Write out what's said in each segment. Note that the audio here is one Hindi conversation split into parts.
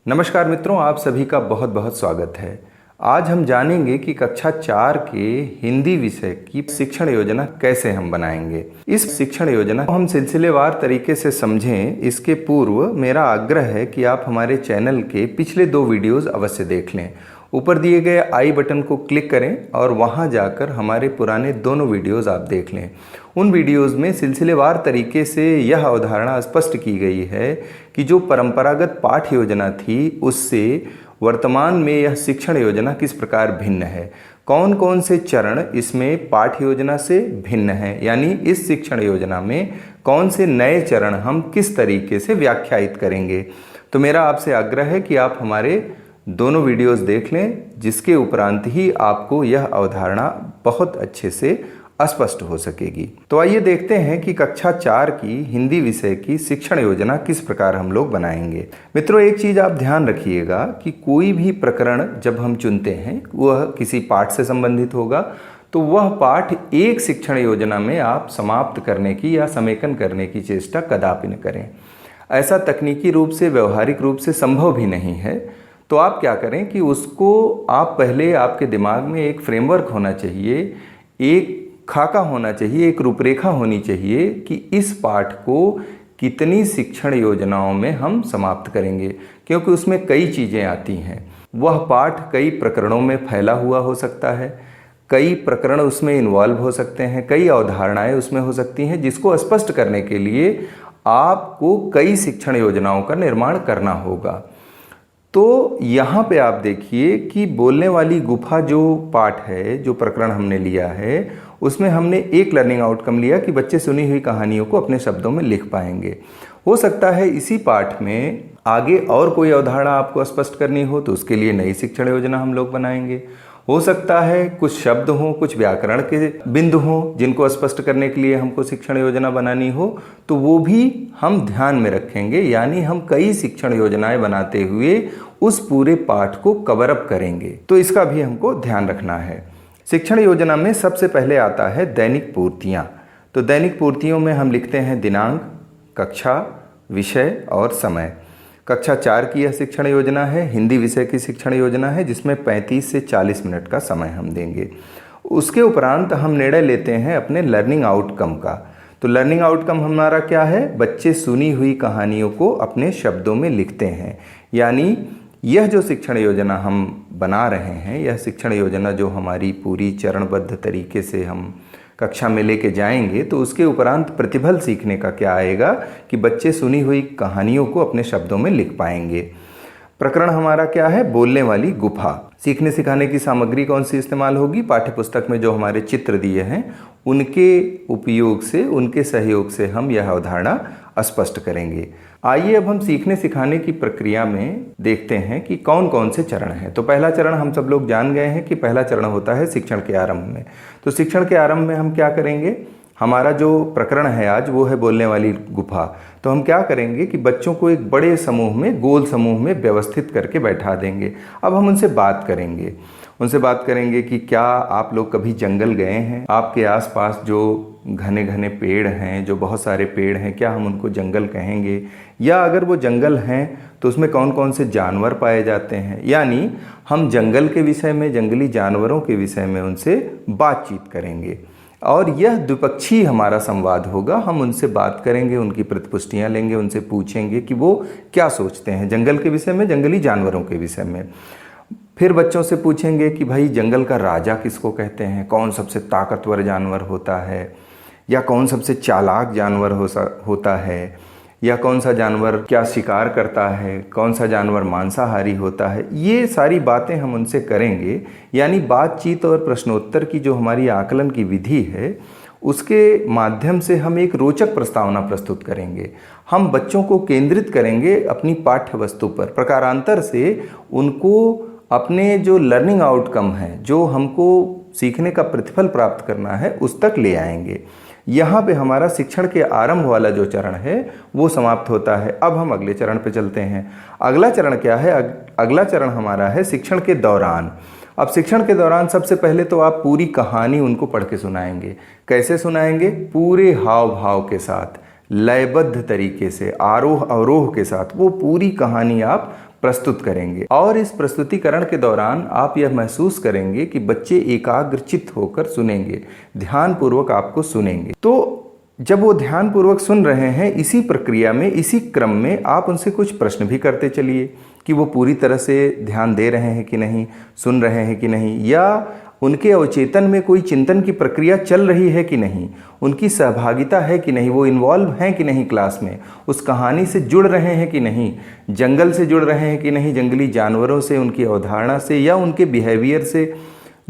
नमस्कार मित्रों, आप सभी का बहुत बहुत स्वागत है। आज हम जानेंगे कि कक्षा 4 के हिंदी विषय की शिक्षण योजना कैसे हम बनाएंगे। इस शिक्षण योजना को हम सिलसिलेवार तरीके से समझें, इसके पूर्व मेरा आग्रह है कि आप हमारे चैनल के पिछले 2 वीडियोस अवश्य देख लें। ऊपर दिए गए आई बटन को क्लिक करें और वहां जाकर हमारे पुराने दोनों वीडियोस आप देख लें। उन वीडियोस में सिलसिलेवार तरीके से यह अवधारणा स्पष्ट की गई है कि जो परंपरागत पाठ योजना थी उससे वर्तमान में यह शिक्षण योजना किस प्रकार भिन्न है, कौन कौन से चरण इसमें पाठ योजना से भिन्न हैं, यानी इस शिक्षण योजना में कौन से नए चरण हम किस तरीके से व्याख्यायित करेंगे। तो मेरा आपसे आग्रह है कि आप हमारे दोनों वीडियोस देख लें, जिसके उपरांत ही आपको यह अवधारणा बहुत अच्छे से स्पष्ट हो सकेगी। तो आइए देखते हैं कि कक्षा 4 की हिंदी विषय की शिक्षण योजना किस प्रकार हम लोग बनाएंगे। मित्रों, एक चीज आप ध्यान रखिएगा कि कोई भी प्रकरण जब हम चुनते हैं वह किसी पाठ से संबंधित होगा, तो वह पाठ एक शिक्षण योजना में आप समाप्त करने की या समेकन करने की चेष्टा कदापि न करें। ऐसा तकनीकी रूप से, व्यवहारिक रूप से संभव भी नहीं है। तो आप क्या करें कि उसको आप पहले, आपके दिमाग में एक फ्रेमवर्क होना चाहिए, एक खाका होना चाहिए, एक रूपरेखा होनी चाहिए कि इस पाठ को कितनी शिक्षण योजनाओं में हम समाप्त करेंगे, क्योंकि उसमें कई चीज़ें आती हैं। वह पाठ कई प्रकरणों में फैला हुआ हो सकता है, कई प्रकरण उसमें इन्वॉल्व हो सकते हैं, कई अवधारणाएं उसमें हो सकती हैं, जिसको स्पष्ट करने के लिए आपको कई शिक्षण योजनाओं का निर्माण करना होगा। तो यहाँ पे आप देखिए कि बोलने वाली गुफा जो पाठ है, जो प्रकरण हमने लिया है, उसमें हमने एक लर्निंग आउटकम लिया कि बच्चे सुनी हुई कहानियों को अपने शब्दों में लिख पाएंगे। हो सकता है इसी पाठ में आगे और कोई अवधारणा आपको स्पष्ट करनी हो, तो उसके लिए नई शिक्षण योजना हम लोग बनाएंगे। हो सकता है कुछ शब्द हों, कुछ व्याकरण के बिंदु हों जिनको स्पष्ट करने के लिए हमको शिक्षण योजना बनानी हो, तो वो भी हम ध्यान में रखेंगे। यानी हम कई शिक्षण योजनाएं बनाते हुए उस पूरे पाठ को कवर अप करेंगे, तो इसका भी हमको ध्यान रखना है। शिक्षण योजना में सबसे पहले आता है दैनिक पूर्तियाँ। तो दैनिक पूर्तियों में हम लिखते हैं दिनांक, कक्षा, विषय और समय। कक्षा 4 की यह शिक्षण योजना है, हिंदी विषय की शिक्षण योजना है, जिसमें 35 से 40 मिनट का समय हम देंगे। उसके उपरांत हम निर्णय लेते हैं अपने लर्निंग आउटकम का। तो लर्निंग आउटकम हमारा क्या है? बच्चे सुनी हुई कहानियों को अपने शब्दों में लिखते हैं। यानी यह जो शिक्षण योजना हम बना रहे हैं, यह शिक्षण योजना जो हमारी पूरी चरणबद्ध तरीके से हम कक्षा में लेके जाएंगे, तो उसके उपरांत प्रतिफल सीखने का क्या आएगा कि बच्चे सुनी हुई कहानियों को अपने शब्दों में लिख पाएंगे। प्रकरण हमारा क्या है? बोलने वाली गुफा। सीखने सिखाने की सामग्री कौन सी इस्तेमाल होगी? पाठ्यपुस्तक में जो हमारे चित्र दिए हैं उनके उपयोग से, उनके सहयोग से हम यह अवधारणा स्पष्ट करेंगे। आइए अब हम सीखने सिखाने की प्रक्रिया में देखते हैं कि कौन कौन से चरण हैं। तो पहला चरण हम सब लोग जान गए हैं कि पहला चरण होता है शिक्षण के आरंभ में। तो शिक्षण के आरंभ में हम क्या करेंगे? हमारा जो प्रकरण है आज वो है बोलने वाली गुफा। तो हम क्या करेंगे कि बच्चों को एक बड़े समूह में, गोल समूह में व्यवस्थित करके बैठा देंगे। अब हम उनसे बात करेंगे कि क्या आप लोग कभी जंगल गए हैं? आपके आसपास जो घने घने पेड़ हैं, जो बहुत सारे पेड़ हैं, क्या हम उनको जंगल कहेंगे? या अगर वो जंगल हैं तो उसमें कौन कौन से जानवर पाए जाते हैं? यानी हम जंगल के विषय में, जंगली जानवरों के विषय में उनसे बातचीत करेंगे और यह द्विपक्षीय हमारा संवाद होगा। हम उनसे बात करेंगे, उनकी प्रतिपुष्टियां लेंगे, उनसे पूछेंगे कि वो क्या सोचते हैं जंगल के विषय में, जंगली जानवरों के विषय में। फिर बच्चों से पूछेंगे कि भाई जंगल का राजा किसको कहते हैं? कौन सबसे ताकतवर जानवर होता है? या कौन सबसे चालाक जानवर होता है? या कौन सा जानवर क्या शिकार करता है? कौन सा जानवर मांसाहारी होता है? ये सारी बातें हम उनसे करेंगे। यानी बातचीत और प्रश्नोत्तर की जो हमारी आकलन की विधि है, उसके माध्यम से हम एक रोचक प्रस्तावना प्रस्तुत करेंगे। हम बच्चों को केंद्रित करेंगे अपनी पाठ्य वस्तु पर। प्रकारांतर से उनको अपने जो लर्निंग आउटकम है, जो हमको सीखने का प्रतिफल प्राप्त करना है, उस तक ले आएंगे। यहाँ पे हमारा शिक्षण के आरंभ वाला जो चरण है वो समाप्त होता है। अब हम अगले चरण पे चलते हैं। अगला चरण क्या है? अगला चरण हमारा है शिक्षण के दौरान। अब शिक्षण के दौरान सबसे पहले तो आप पूरी कहानी उनको पढ़ के सुनाएंगे। कैसे सुनाएंगे? पूरे हाव भाव के साथ, लयबद्ध तरीके से, आरोह अवरोह के साथ वो पूरी कहानी आप प्रस्तुत करेंगे और इस प्रस्तुतिकरण के दौरान आप यह महसूस करेंगे कि बच्चे एकाग्रचित्त होकर सुनेंगे, ध्यानपूर्वक आपको सुनेंगे। तो जब वो ध्यानपूर्वक सुन रहे हैं, इसी प्रक्रिया में, इसी क्रम में आप उनसे कुछ प्रश्न भी करते चलिए कि वो पूरी तरह से ध्यान दे रहे हैं कि नहीं, सुन रहे हैं कि नहीं, या उनके अवचेतन में कोई चिंतन की प्रक्रिया चल रही है कि नहीं, उनकी सहभागिता है कि नहीं, वो इन्वॉल्व हैं कि नहीं क्लास में, उस कहानी से जुड़ रहे हैं कि नहीं, जंगल से जुड़ रहे हैं कि नहीं, जंगली जानवरों से, उनकी अवधारणा से या उनके बिहेवियर से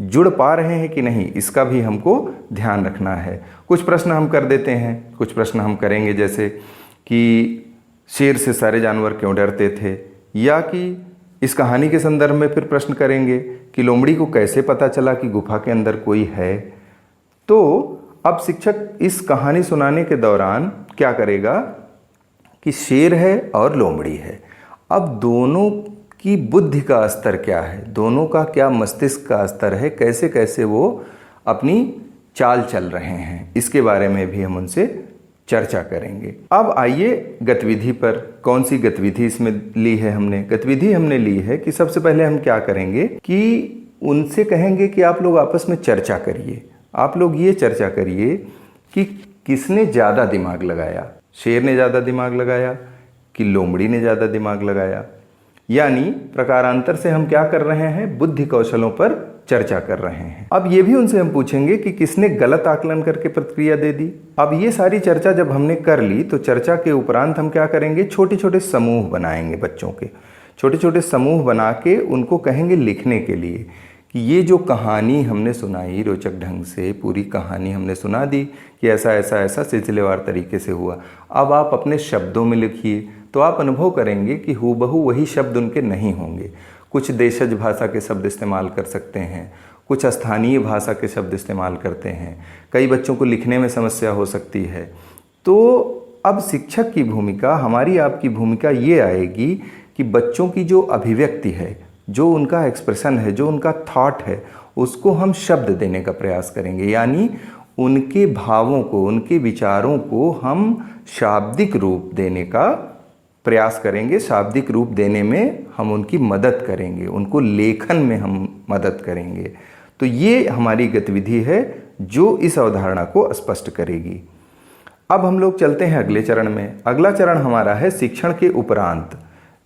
जुड़ पा रहे हैं कि नहीं, इसका भी हमको ध्यान रखना है। कुछ प्रश्न हम कर देते हैं, कुछ प्रश्न हम करेंगे जैसे कि शेर से सारे जानवर क्यों डरते थे, या कि इस कहानी के संदर्भ में फिर प्रश्न करेंगे कि लोमड़ी को कैसे पता चला कि गुफा के अंदर कोई है। तो अब शिक्षक इस कहानी सुनाने के दौरान क्या करेगा कि शेर है और लोमड़ी है, अब दोनों की बुद्धि का स्तर क्या है, दोनों का क्या मस्तिष्क का स्तर है, कैसे कैसे वो अपनी चाल चल रहे हैं, इसके बारे में भी हम उनसे चर्चा करेंगे। अब आइए गतिविधि पर। कौन सी गतिविधि इसमें ली है हमने? गतिविधि हमने ली है कि सबसे पहले हम क्या करेंगे कि उनसे कहेंगे कि आप लोग आपस में चर्चा करिए। आप लोग ये चर्चा करिए कि किसने ज़्यादा दिमाग लगाया, शेर ने ज़्यादा दिमाग लगाया कि लोमड़ी ने ज़्यादा दिमाग लगाया। यानी प्रकारांतर से हम क्या कर रहे हैं, बुद्धि कौशलों पर चर्चा कर रहे हैं। अब ये भी उनसे हम पूछेंगे कि किसने गलत आकलन करके प्रतिक्रिया दे दी। अब ये सारी चर्चा जब हमने कर ली तो चर्चा के उपरांत हम क्या करेंगे, छोटे छोटे समूह बनाएंगे बच्चों के, छोटे छोटे समूह बना के उनको कहेंगे लिखने के लिए कि ये जो कहानी हमने सुनाई रोचक ढंग से, पूरी कहानी हमने सुना दी कि ऐसा ऐसा ऐसा सिलसिलेवार तरीके से हुआ, अब आप अपने शब्दों में लिखिए। तो आप अनुभव करेंगे कि हूबहू वही शब्द उनके नहीं होंगे, कुछ देशज भाषा के शब्द इस्तेमाल कर सकते हैं, कुछ स्थानीय भाषा के शब्द इस्तेमाल करते हैं, कई बच्चों को लिखने में समस्या हो सकती है। तो अब शिक्षक की भूमिका, हमारी आपकी भूमिका ये आएगी कि बच्चों की जो अभिव्यक्ति है, जो उनका एक्सप्रेशन है, जो उनका थॉट है, उसको हम शब्द देने का प्रयास करेंगे। यानी उनके भावों को, उनके विचारों को हम शाब्दिक रूप देने का प्रयास करेंगे। शाब्दिक रूप देने में हम उनकी मदद करेंगे, उनको लेखन में हम मदद करेंगे। तो ये हमारी गतिविधि है जो इस अवधारणा को स्पष्ट करेगी। अब हम लोग चलते हैं अगले चरण में। अगला चरण हमारा है शिक्षण के उपरांत।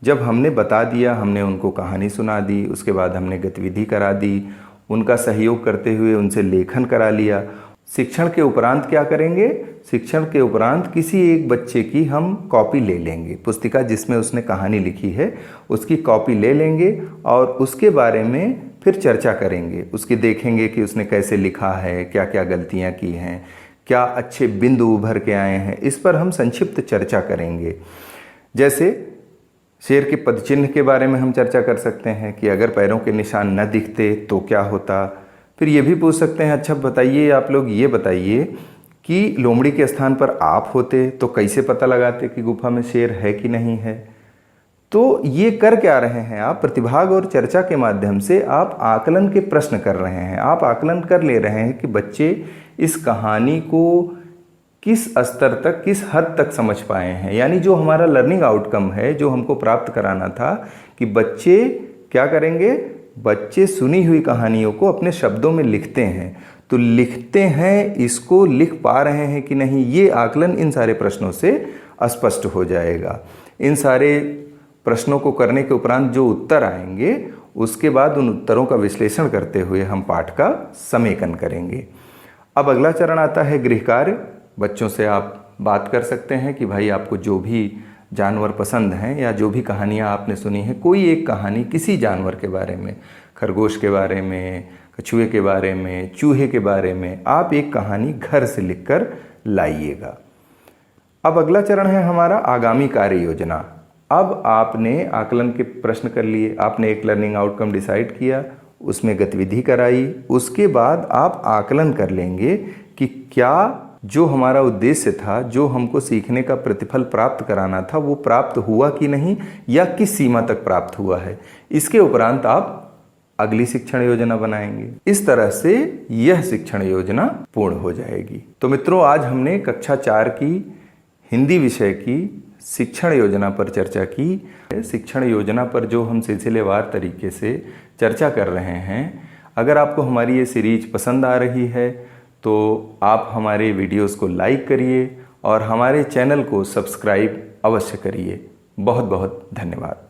जब हमने बता दिया, हमने उनको कहानी सुना दी, उसके बाद हमने गतिविधि करा दी, उनका सहयोग करते हुए उनसे लेखन करा लिया। शिक्षण के उपरांत क्या करेंगे, शिक्षण के उपरांत किसी एक बच्चे की हम कॉपी ले लेंगे, पुस्तिका जिसमें उसने कहानी लिखी है उसकी कॉपी ले लेंगे और उसके बारे में फिर चर्चा करेंगे। उसकी देखेंगे कि उसने कैसे लिखा है, क्या क्या गलतियां की हैं, क्या अच्छे बिंदु उभर के आए हैं, इस पर हम संक्षिप्त चर्चा करेंगे। जैसे शेर के पदचिन्ह के बारे में हम चर्चा कर सकते हैं कि अगर पैरों के निशान न दिखते तो क्या होता। फिर ये भी पूछ सकते हैं, अच्छा बताइए, आप लोग ये बताइए कि लोमड़ी के स्थान पर आप होते तो कैसे पता लगाते कि गुफा में शेर है कि नहीं है। तो ये कर क्या रहे हैं आप, प्रतिभाग और चर्चा के माध्यम से आप आकलन के प्रश्न कर रहे हैं। आप आकलन कर ले रहे हैं कि बच्चे इस कहानी को किस स्तर तक, किस हद तक समझ पाए हैं। यानी जो हमारा लर्निंग आउटकम है, जो हमको प्राप्त कराना था कि बच्चे क्या करेंगे, बच्चे सुनी हुई कहानियों को अपने शब्दों में लिखते हैं। तो लिखते हैं, इसको लिख पा रहे हैं कि नहीं, ये आकलन इन सारे प्रश्नों से स्पष्ट हो जाएगा। इन सारे प्रश्नों को करने के उपरांत जो उत्तर आएंगे, उसके बाद उन उत्तरों का विश्लेषण करते हुए हम पाठ का समेकन करेंगे। अब अगला चरण आता है गृह कार्य। बच्चों से आप बात कर सकते हैं कि भाई आपको जो भी जानवर पसंद हैं या जो भी कहानियाँ आपने सुनी हैं, कोई एक कहानी किसी जानवर के बारे में, खरगोश के बारे में, कछुए के बारे में, चूहे के बारे में, आप एक कहानी घर से लिखकर लाइएगा। अब अगला चरण है हमारा आगामी कार्य योजना। अब आपने आकलन के प्रश्न कर लिए, आपने एक लर्निंग आउटकम डिसाइड किया, उसमें गतिविधि कराई, उसके बाद आप आकलन कर लेंगे कि क्या जो हमारा उद्देश्य था, जो हमको सीखने का प्रतिफल प्राप्त कराना था, वो प्राप्त हुआ कि नहीं या किस सीमा तक प्राप्त हुआ है। इसके उपरांत आप अगली शिक्षण योजना बनाएंगे। इस तरह से यह शिक्षण योजना पूर्ण हो जाएगी। तो मित्रों, आज हमने कक्षा 4 की हिंदी विषय की शिक्षण योजना पर चर्चा की। शिक्षण योजना पर जो हम सिलसिलेवार तरीके से चर्चा कर रहे हैं, अगर आपको हमारी ये सीरीज पसंद आ रही है तो आप हमारे वीडियोस को लाइक करिए और हमारे चैनल को सब्सक्राइब अवश्य करिए। बहुत बहुत धन्यवाद।